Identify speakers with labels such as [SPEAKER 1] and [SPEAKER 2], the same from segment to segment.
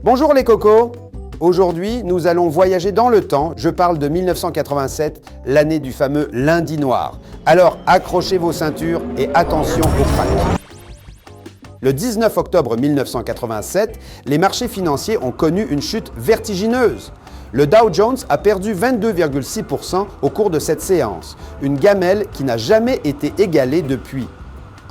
[SPEAKER 1] Bonjour les cocos! Aujourd'hui, nous allons voyager dans le temps. Je parle de 1987, l'année du fameux lundi noir. Alors accrochez vos ceintures et attention au crack. Le 19 octobre 1987, les marchés financiers ont connu une chute vertigineuse. Le Dow Jones a perdu 22,6% au cours de cette séance, une gamelle qui n'a jamais été égalée depuis.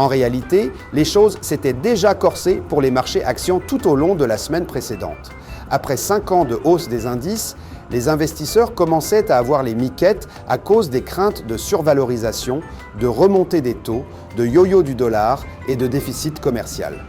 [SPEAKER 1] En réalité, les choses s'étaient déjà corsées pour les marchés actions tout au long de la semaine précédente. Après 5 ans de hausse des indices, les investisseurs commençaient à avoir les miquettes à cause des craintes de survalorisation, de remontée des taux, de yo-yo du dollar et de déficit commercial.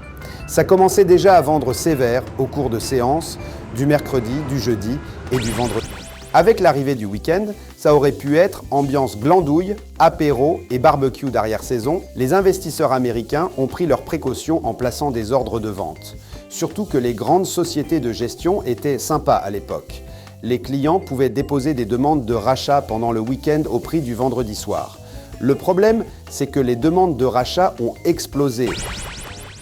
[SPEAKER 1] Ça commençait déjà à vendre sévère au cours de séances du mercredi, du jeudi et du vendredi. Avec l'arrivée du week-end, ça aurait pu être ambiance glandouille, apéro et barbecue d'arrière-saison. Les investisseurs américains ont pris leurs précautions en plaçant des ordres de vente. Surtout que les grandes sociétés de gestion étaient sympas à l'époque. Les clients pouvaient déposer des demandes de rachat pendant le week-end au prix du vendredi soir. Le problème, c'est que les demandes de rachat ont explosé.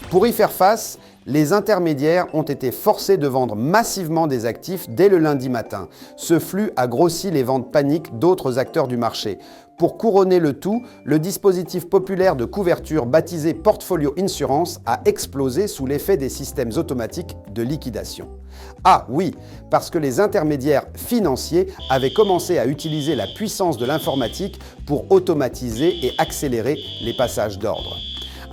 [SPEAKER 1] Pour y faire face, les intermédiaires ont été forcés de vendre massivement des actifs dès le lundi matin. Ce flux a grossi les ventes paniques d'autres acteurs du marché. Pour couronner le tout, le dispositif populaire de couverture baptisé Portfolio Insurance a explosé sous l'effet des systèmes automatiques de liquidation. Ah oui, parce que les intermédiaires financiers avaient commencé à utiliser la puissance de l'informatique pour automatiser et accélérer les passages d'ordre.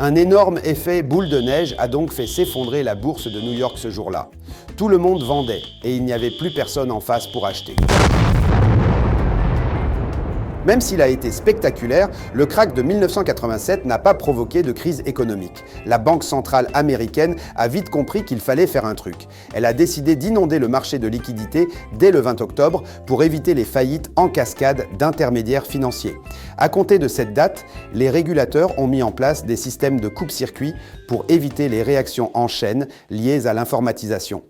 [SPEAKER 1] Un énorme effet boule de neige a donc fait s'effondrer la bourse de New York ce jour-là. Tout le monde vendait et il n'y avait plus personne en face pour acheter. Même s'il a été spectaculaire, le krach de 1987 n'a pas provoqué de crise économique. La Banque centrale américaine a vite compris qu'il fallait faire un truc. Elle a décidé d'inonder le marché de liquidités dès le 20 octobre pour éviter les faillites en cascade d'intermédiaires financiers. À compter de cette date, les régulateurs ont mis en place des systèmes de coupe-circuit pour éviter les réactions en chaîne liées à l'informatisation.